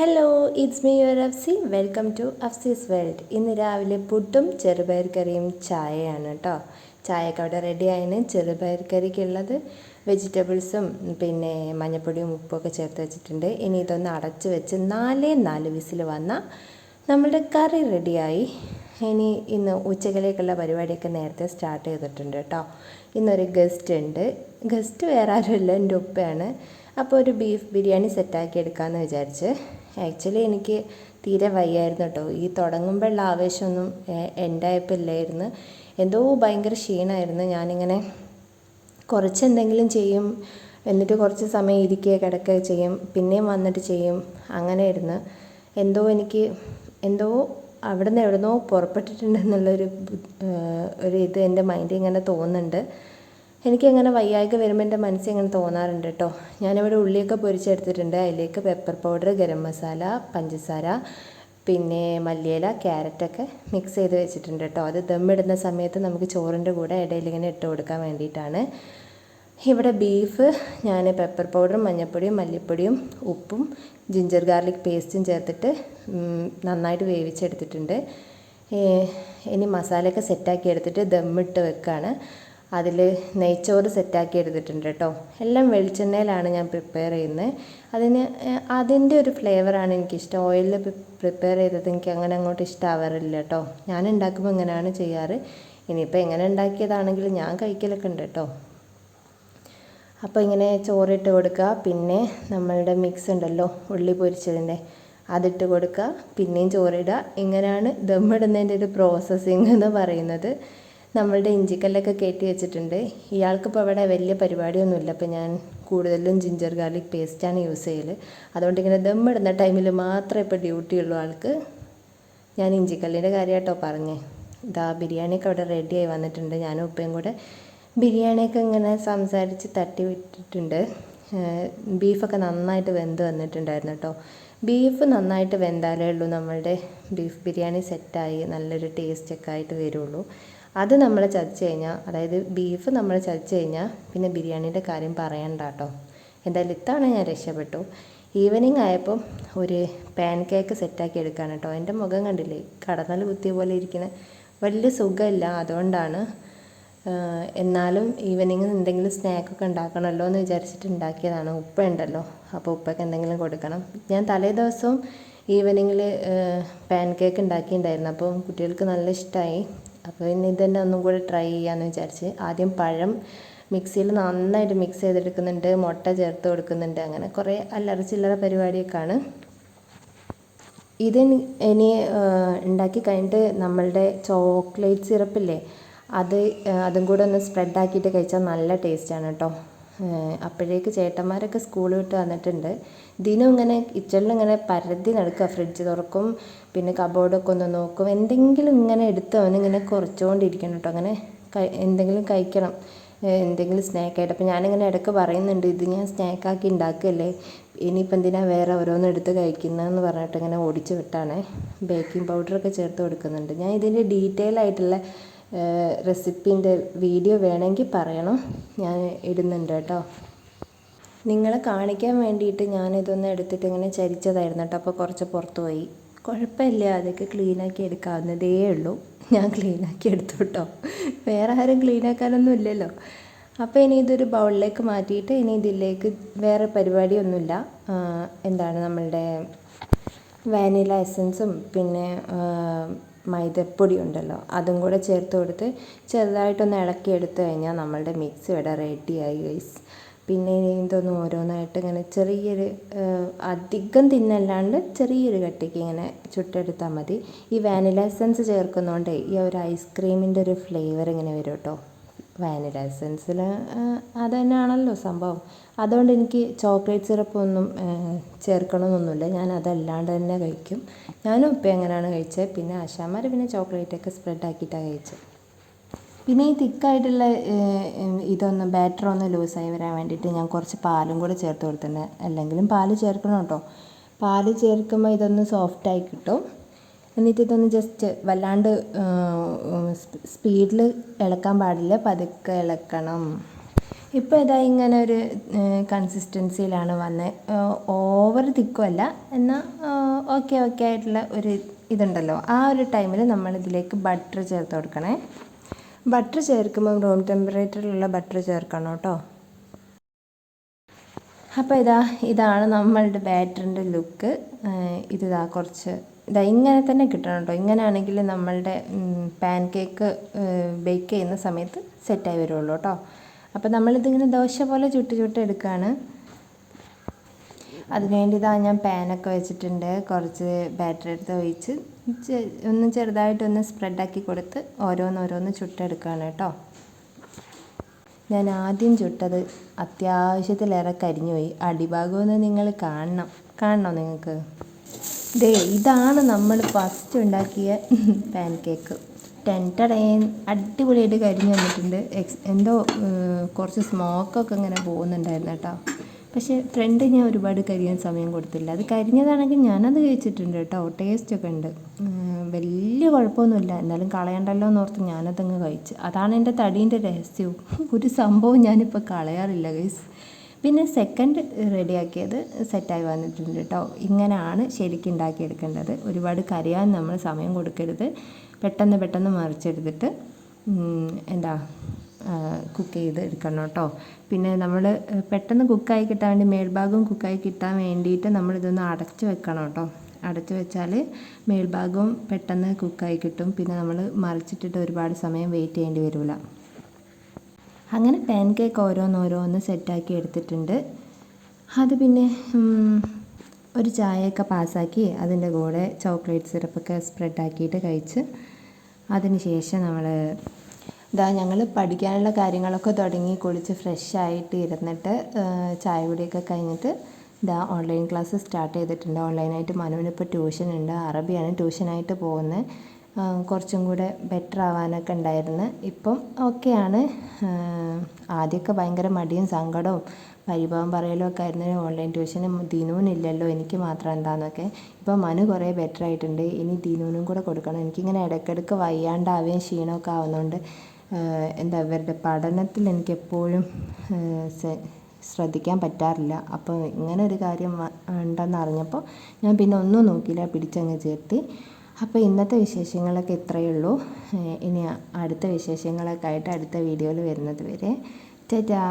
Hello, it's me your Afsi. Welcome to Afsi's world. ഇന്ന് രാവിലെ പുട്ടും ചെറുപയർ കറിയും ചായയാണ് കേട്ടോ. ചായയൊക്കെ അവിടെ റെഡി ആയിന്. ചെറുപയർ കറിക്കുള്ളത് വെജിറ്റബിൾസും പിന്നെ മഞ്ഞൾപ്പൊടിയും ഉപ്പൊക്കെ ചേർത്ത് വെച്ചിട്ടുണ്ട്. ഇനി ഇതൊന്ന് അടച്ച് വെച്ച് 4 വിസിൽ വന്നാൽ നമ്മളുടെ കറി റെഡിയായി. ഇന്ന് ഉച്ചക്കലേക്കുള്ള പരിപാടിയൊക്കെ നേരത്തെ സ്റ്റാർട്ട് ചെയ്തിട്ടുണ്ട് കേട്ടോ. ഇന്നൊരു ഗസ്റ്റ് ഉണ്ട്. ഗസ്റ്റ് വേറെ ആരുമില്ല, എൻ്റെ ഉപ്പയാണ്. അപ്പോൾ ഒരു ബീഫ് ബിരിയാണി സെറ്റാക്കി എടുക്കാമെന്ന് വിചാരിച്ച്. ആക്ച്വലി എനിക്ക് തീരെ വയ്യായിരുന്നു കേട്ടോ. ഈ തുടങ്ങുമ്പോഴുള്ള ആവേശമൊന്നും ഉണ്ടായപ്പോൾ ഇല്ലായിരുന്നു. എന്തോ ഭയങ്കര ക്ഷീണമായിരുന്നു. ഞാനിങ്ങനെ കുറച്ച് എന്തെങ്കിലും ചെയ്യും, എന്നിട്ട് കുറച്ച് സമയം ഇരിക്കുക കിടക്കുക ചെയ്യും, പിന്നെയും വന്നിട്ട് ചെയ്യും, അങ്ങനെയായിരുന്നു. എന്തോ അവിടെ നിന്ന് എവിടുന്നോ പുറപ്പെട്ടിട്ടുണ്ടെന്നുള്ളൊരു ഇത് എൻ്റെ മൈൻഡിൽ ഇങ്ങനെ തോന്നുന്നുണ്ട്. എനിക്കങ്ങനെ വയ്യായ്ക വരുമ്പോൾ എൻ്റെ മനസ്സിൽ ഇങ്ങനെ തോന്നാറുണ്ട് കേട്ടോ. ഞാനിവിടെ ഉള്ളിയൊക്കെ പൊരിച്ചെടുത്തിട്ടുണ്ട്. അതിലേക്ക് പെപ്പർ പൗഡർ, ഗരം മസാല, പഞ്ചസാര, പിന്നെ മല്ലിയില, ക്യാരറ്റൊക്കെ മിക്സ് ചെയ്ത് വെച്ചിട്ടുണ്ട് കേട്ടോ. അത് ദമ്മിടുന്ന സമയത്ത് നമുക്ക് ചോറിൻ്റെ കൂടെ ഇടയിൽ ഇങ്ങനെ ഇട്ട് കൊടുക്കാൻ വേണ്ടിയിട്ടാണ്. ഇവിടെ ബീഫ് ഞാൻ പെപ്പർ പൗഡറും മഞ്ഞൾപ്പൊടിയും മല്ലിപ്പൊടിയും ഉപ്പും ജിഞ്ചർ ഗാർലിക് പേസ്റ്റും ചേർത്തിട്ട് നന്നായിട്ട് വേവിച്ചെടുത്തിട്ടുണ്ട്. ഇനി മസാലയൊക്കെ സെറ്റാക്കി എടുത്തിട്ട് ദമ്മിട്ട് വെക്കുകയാണ്. അതിൽ നെയ്ച്ചോറ് സെറ്റാക്കി എടുത്തിട്ടുണ്ട് കേട്ടോ. എല്ലാം വെളിച്ചെണ്ണയിലാണ് ഞാൻ പ്രിപ്പയർ ചെയ്യുന്നത്. അതിൻ്റെ ഒരു ഫ്ലേവറാണ് എനിക്കിഷ്ടം. ഓയിലിൽ പ്രിപ്പയർ ചെയ്തത് എനിക്ക് അങ്ങനെ അങ്ങോട്ട് ഇഷ്ടമാവാറില്ല കേട്ടോ. ഞാൻ ഉണ്ടാക്കുമ്പോൾ ഇങ്ങനെയാണ് ചെയ്യാറ്. ഇനിയിപ്പോൾ എങ്ങനെ ഉണ്ടാക്കിയതാണെങ്കിലും ഞാൻ കഴിക്കലൊക്കെ ഉണ്ട് കേട്ടോ. അപ്പോൾ ഇങ്ങനെ ചോറിട്ട് കൊടുക്കുക. പിന്നെ നമ്മളുടെ മിക്സ് ഉണ്ടല്ലോ, ഉള്ളി പൊരിച്ചതിൻ്റെ, അതിട്ട് കൊടുക്കുക. പിന്നെയും ചോറിടുക. ഇങ്ങനെയാണ് ദമ്മിടുന്നതിൻ്റെ ഒരു പ്രോസസ്സിങ് എന്ന് പറയുന്നത്. നമ്മളുടെ ഇഞ്ചിക്കല്ലൊക്കെ കയറ്റി വെച്ചിട്ടുണ്ട്. ഇയാൾക്കിപ്പോൾ അവിടെ വലിയ പരിപാടിയൊന്നുമില്ല. അപ്പോൾ ഞാൻ കൂടുതലും ജിഞ്ചർ ഗാർലിക് പേസ്റ്റാണ് യൂസ് ചെയ്യൽ. അതുകൊണ്ട് ഇങ്ങനെ ദമ്മിടുന്ന ടൈമിൽ മാത്രമേ ഇപ്പോൾ ഡ്യൂട്ടി ഉള്ളൂ ആൾക്ക്. ഞാൻ ഇഞ്ചിക്കല്ലിൻ്റെ കാര്യം കേട്ടോ പറഞ്ഞേ. ബിരിയാണിയൊക്കെ അവിടെ റെഡിയായി വന്നിട്ടുണ്ട്. ഞാനും ഉപ്പയും കൂടെ ബിരിയാണിയൊക്കെ ഇങ്ങനെ സംസാരിച്ച് തട്ടി വിട്ടിട്ടുണ്ട്. ബീഫൊക്കെ നന്നായിട്ട് വെന്ത് വന്നിട്ടുണ്ടായിരുന്നു കേട്ടോ. ബീഫ് നന്നായിട്ട് വെന്താലേ ഉള്ളൂ നമ്മളുടെ ബീഫ് ബിരിയാണി സെറ്റായി നല്ലൊരു ടേസ്റ്റൊക്കെ ആയിട്ട് വരുള്ളൂ. അത് നമ്മൾ ചതച്ച് കഴിഞ്ഞാൽ, അതായത് ബീഫ് നമ്മൾ ചതച്ച് കഴിഞ്ഞാൽ പിന്നെ ബിരിയാണീൻ്റെ കാര്യം പറയണ്ട കേട്ടോ. എന്തായാലും ഇത്തവണ ഞാൻ രക്ഷപ്പെട്ടു. ഈവനിങ് ആയപ്പോൾ ഒരു പാൻ കേക്ക് സെറ്റാക്കി എടുക്കുകയാണ് കേട്ടോ. എൻ്റെ മുഖം കണ്ടില്ലേ, കടന്നൽ കുത്തിയ പോലെ ഇരിക്കുന്ന, വലിയ സുഖമില്ല. അതുകൊണ്ടാണ്. എന്നാലും ഈവനിങ് എന്തെങ്കിലും സ്നാക്കൊക്കെ ഉണ്ടാക്കണമല്ലോ എന്ന് വിചാരിച്ചിട്ട് ഉണ്ടാക്കിയതാണ്. ഉപ്പ ഉണ്ടല്ലോ, അപ്പോൾ ഉപ്പയ്ക്ക് എന്തെങ്കിലും കൊടുക്കണം. ഞാൻ തലേ ദിവസവും ഈവനിങ്ങിൽ പാൻ കേക്ക് ഉണ്ടാക്കിയിട്ടുണ്ടായിരുന്നു. അപ്പോൾ കുട്ടികൾക്ക് നല്ല ഇഷ്ടമായി. അപ്പോൾ ഇന്ന് ഇതന്നെ ഒന്നും കൂടി ട്രൈ ചെയ്യാമെന്ന് വിചാരിച്ച്. ആദ്യം പഴം മിക്സിയിൽ നന്നായിട്ട് മിക്സ് ചെയ്തെടുക്കുന്നുണ്ട്, മുട്ട ചേർത്ത് കൊടുക്കുന്നുണ്ട്. അങ്ങനെ കുറേ അല്ലറ ചില്ലറ പരിപാടിയൊക്കെയാണ്. ഇനി ഉണ്ടാക്കി കഴിഞ്ഞിട്ട് നമ്മളുടെ ചോക്ലേറ്റ് സിറപ്പില്ലേ, അതും കൂടെ ഒന്ന് സ്പ്രെഡാക്കിയിട്ട് കഴിച്ചാൽ നല്ല ടേസ്റ്റാണ് കേട്ടോ. അപ്പോഴേക്ക് ചേട്ടന്മാരൊക്കെ സ്കൂൾ വിട്ട് വന്നിട്ടുണ്ട്. ദിനം ഇങ്ങനെ കിച്ചണിൽ ഇങ്ങനെ പരതി നടക്കുക. ഫ്രിഡ്ജ് തുറക്കും, പിന്നെ കബോർഡൊക്കെ ഒന്ന് നോക്കും, എന്തെങ്കിലും ഇങ്ങനെ എടുത്ത് അവനിങ്ങനെ കുറച്ചുകൊണ്ടിരിക്കണം കേട്ടോ. അങ്ങനെ എന്തെങ്കിലും കഴിക്കണം, എന്തെങ്കിലും സ്നാക്കായിട്ട്. അപ്പോൾ ഞാനിങ്ങനെ ഇടയ്ക്ക് പറയുന്നുണ്ട്, ഇത് ഞാൻ സ്നാക്കാക്കി ഉണ്ടാക്കുകയല്ലേ, ഇനിയിപ്പോൾ എന്തിനാണ് വേറെ ഓരോന്നും എടുത്ത് കഴിക്കുന്നതെന്ന് പറഞ്ഞിട്ട് ഇങ്ങനെ ഓടിച്ച് വിട്ടാണ്. ബേക്കിംഗ് പൗഡറൊക്കെ ചേർത്ത് കൊടുക്കുന്നുണ്ട്. ഞാൻ ഇതിൻ്റെ ഡീറ്റെയിൽ ആയിട്ടുള്ള റെസിപ്പീൻ്റെ വീഡിയോ വേണമെങ്കിൽ പറയണം, ഞാൻ ഇടുന്നുണ്ട് കേട്ടോ. നിങ്ങളെ കാണിക്കാൻ വേണ്ടിയിട്ട് ഞാനിതൊന്ന് എടുത്തിട്ട് ഇങ്ങനെ ചരിച്ചതായിരുന്നു കേട്ടോ. അപ്പോൾ കുറച്ച് പുറത്ത് പോയി. കുഴപ്പമില്ല, അതൊക്കെ ക്ലീനാക്കി എടുക്കാവുന്നതേ ഉള്ളൂ. ഞാൻ ക്ലീനാക്കി എടുത്തു കേട്ടോ. വേറെ ആരും ക്ലീനാക്കാനൊന്നും ഇല്ലല്ലോ. അപ്പോൾ ഇനി ഇതൊരു ബൗളിലേക്ക് മാറ്റിയിട്ട് ഇനി ഇതിലേക്ക് വേറെ പരിപാടിയൊന്നുമില്ല. എന്താണ് നമ്മളുടെ വാനില എസൻസും പിന്നെ മൈദപ്പൊടി ഉണ്ടല്ലോ, അതും കൂടെ ചേർത്ത് കൊടുത്ത് ചെറുതായിട്ടൊന്ന് ഇളക്കി എടുത്തു കഴിഞ്ഞാൽ നമ്മളുടെ മിക്സ് ഇവിടെ റെഡിയായി ഗൈസ്. പിന്നെ ഇതൊന്ന് ഓരോന്നായിട്ട് ഇങ്ങനെ ചെറിയൊരു അധികം തിന്നല്ലാണ്ട് ചെറിയൊരു കട്ടിക്ക് ഇങ്ങനെ ചുട്ടെടുത്താൽ മതി. ഈ വാനില എസൻസ് ചേർക്കുന്നതുകൊണ്ട് ഈ ഒരു ഐസ്ക്രീമിൻ്റെ ഒരു ഫ്ലേവർ ഇങ്ങനെ വരും കേട്ടോ. വാനില എസൻസിൽ അത് തന്നെയാണല്ലോ സംഭവം. അതുകൊണ്ട് എനിക്ക് ചോക്ലേറ്റ് സിറപ്പൊന്നും ചേർക്കണമെന്നൊന്നുമില്ല. ഞാൻ അതല്ലാണ്ട് തന്നെ കഴിക്കും. ഞാനും ഇപ്പം എങ്ങനെയാണ് കഴിച്ചത്. പിന്നെ ആശാമാർ പിന്നെ ചോക്ലേറ്റൊക്കെ സ്പ്രെഡാക്കിയിട്ടാണ് കഴിച്ചത്. പിന്നെ ഈ തിക്കായിട്ടുള്ള ഇതൊന്ന് ബാറ്ററൊന്ന് ലൂസായി വരാൻ വേണ്ടിയിട്ട് ഞാൻ കുറച്ച് പാലും കൂടെ ചേർത്ത് കൊടുത്തിട്ടുണ്ട്. അല്ലെങ്കിലും പാല് ചേർക്കണം കേട്ടോ. പാല് ചേർക്കുമ്പോൾ ഇതൊന്ന് സോഫ്റ്റായി കിട്ടും. എന്നിട്ട് ഇതൊന്ന് ജസ്റ്റ് വല്ലാണ്ട് സ്പീഡിൽ ഇളക്കാൻ പാടില്ല, പതുക്കെ ഇളക്കണം. ഇപ്പോൾ ഇതാ ഇങ്ങനെ ഒരു കൺസിസ്റ്റൻസിയിലാണ് വന്നത്. ഓവർ തിക്കുമല്ല, എന്നാൽ ഓക്കെ ഓക്കെ ആയിട്ടുള്ള ഒരു ഇതുണ്ടല്ലോ. ആ ഒരു ടൈമിൽ നമ്മളിതിലേക്ക് ബട്ടർ ചേർത്ത് കൊടുക്കണേ. ബട്ടർ ചേർക്കുമ്പോൾ റൂം ടെമ്പറേച്ചറിലുള്ള ബട്ടർ ചേർക്കണം കേട്ടോ. അപ്പോൾ ഇതാണ് നമ്മളുടെ ബാറ്ററിൻ്റെ ലുക്ക്. കുറച്ച് ഇങ്ങനെ തന്നെ കിട്ടണം കേട്ടോ. ഇങ്ങനെയാണെങ്കിൽ നമ്മളുടെ പാൻ കേക്ക് ബേക്ക് ചെയ്യുന്ന സമയത്ത് സെറ്റായി വരുള്ളൂ കേട്ടോ. അപ്പോൾ നമ്മളിതിങ്ങനെ ദോശ പോലെ ചുട്ട് എടുക്കുകയാണ്. അതിനുവേണ്ടി ഞാൻ പാനൊക്കെ വെച്ചിട്ടുണ്ട്. കുറച്ച് ബാറ്റർ എടുത്ത് ഒഴിച്ച് ഒന്ന് ചെറുതായിട്ടൊന്ന് സ്പ്രെഡാക്കി കൊടുത്ത് ഓരോന്നോരോന്ന് ചുട്ടെടുക്കുകയാണ് കേട്ടോ. ഞാൻ ആദ്യം ചുട്ടത് അത്യാവശ്യത്തിലേറെ കരിഞ്ഞുപോയി. അടിഭാഗമൊന്ന് നിങ്ങൾ കാണണോ നിങ്ങൾക്ക്? ഇതാണ് നമ്മൾ ഫസ്റ്റ് ഉണ്ടാക്കിയ പാൻ കേക്ക്. അടിപൊളിയായിട്ട് കരിഞ്ഞു വന്നിട്ടുണ്ട്. എന്തോ കുറച്ച് സ്മോക്കൊക്കെ ഇങ്ങനെ പോകുന്നുണ്ടായിരുന്നു കേട്ടോ. പക്ഷേ ഫ്രണ്ട് ഞാൻ ഒരുപാട് കരിയാൻ സമയം കൊടുത്തില്ല. അത് കരിഞ്ഞതാണെങ്കിൽ ഞാനത് കഴിച്ചിട്ടുണ്ട് കേട്ടോ. ടേസ്റ്റൊക്കെ ഉണ്ട്, വലിയ കുഴപ്പമൊന്നുമില്ല. എന്നാലും കളയണ്ടല്ലോ എന്നോർത്ത് ഞാനതങ്ങ് കഴിച്ച്. അതാണ് എൻ്റെ തടീൻ്റെ രഹസ്യവും. ഒരു സംഭവം ഞാനിപ്പോൾ കളയാറില്ല ഗൈസ്. പിന്നെ സെക്കൻഡ് റെഡിയാക്കിയത് സെറ്റായി വന്നിട്ടുണ്ട് കേട്ടോ. ഇങ്ങനെയാണ് ശരിക്കും ഉണ്ടാക്കിയെടുക്കേണ്ടത്. ഒരുപാട് കരിയാൻ നമ്മൾ സമയം കൊടുക്കരുത്. പെട്ടെന്ന് മറിച്ചെടുത്തിട്ട് കുക്ക് ചെയ്ത് എടുക്കണം കേട്ടോ. പിന്നെ നമ്മൾ പെട്ടെന്ന് കുക്കായി കിട്ടാൻ വേണ്ടി, മേൽഭാഗം കുക്കായി കിട്ടാൻ വേണ്ടിയിട്ട് നമ്മളിതൊന്ന് അടച്ച് വെക്കണം കേട്ടോ. അടച്ച് വെച്ചാൽ മേൽഭാഗവും പെട്ടെന്ന് കുക്കായി കിട്ടും. പിന്നെ നമ്മൾ മറിച്ചിട്ടിട്ട് ഒരുപാട് സമയം വെയിറ്റ് ചെയ്യേണ്ടി വരില്ല. അങ്ങനെ പാൻ കേക്ക് ഓരോന്നോരോന്ന് സെറ്റാക്കി എടുത്തിട്ടുണ്ട്. അത് പിന്നെ ഒരു ചായയൊക്കെ പാസ്സാക്കി അതിൻ്റെ കൂടെ ചോക്ലേറ്റ് സിറപ്പൊക്കെ സ്പ്രെഡാക്കിയിട്ട് കഴിച്ച് അതിന് ശേഷം ഞങ്ങൾ പഠിക്കാനുള്ള കാര്യങ്ങളൊക്കെ തുടങ്ങി കുളിച്ച് ഫ്രഷായിട്ട് ഇരുന്നിട്ട് ചായ കുടിയൊക്കെ കഴിഞ്ഞിട്ട് ഓൺലൈൻ ക്ലാസ് സ്റ്റാർട്ട് ചെയ്തിട്ടുണ്ട്. ഓൺലൈനായിട്ട് മനുവിനിപ്പോൾ ട്യൂഷനുണ്ട്. അറബിയാണ് ട്യൂഷനായിട്ട് പോകുന്നത്. കുറച്ചും കൂടെ ബെറ്റർ ആവാനൊക്കെ ഉണ്ടായിരുന്നു. ഇപ്പം ഓക്കെയാണ്. ആദ്യമൊക്കെ ഭയങ്കര മടിയും സങ്കടവും പരിഭവം പറയലും ഒക്കെ ആയിരുന്നു. ഓൺലൈൻ ട്യൂഷന് ദിനുവിനില്ലല്ലോ, എനിക്ക് മാത്രം എന്താണെന്നൊക്കെ. ഇപ്പോൾ മനു കുറേ ബെറ്റർ ആയിട്ടുണ്ട്. ഇനി ദിനുവിനും കൂടെ കൊടുക്കണം. എനിക്കിങ്ങനെ ഇടയ്ക്കിടയ്ക്ക് വയ്യാണ്ടാവുകയും ക്ഷീണമൊക്കെ ആവുന്നതുകൊണ്ട് ഇവരുടെ പഠനത്തിൽ എനിക്കെപ്പോഴും ശ്രദ്ധിക്കാൻ പറ്റാറില്ല. അപ്പോൾ ഇങ്ങനെ ഒരു കാര്യം ഉണ്ടെന്ന് അറിഞ്ഞപ്പോൾ ഞാൻ പിന്നെ ഒന്നും നോക്കിയില്ല, പിടിച്ചങ്ങ് ചേർത്തി. അപ്പോൾ ഇന്നത്തെ വിശേഷങ്ങളൊക്കെ ഇത്രയേ ഉള്ളൂ. ഇനി അടുത്ത വിശേഷങ്ങളൊക്കെ ആയിട്ട് അടുത്ത വീഡിയോയിൽ വരുന്നത് വരെ ടാറ്റാ.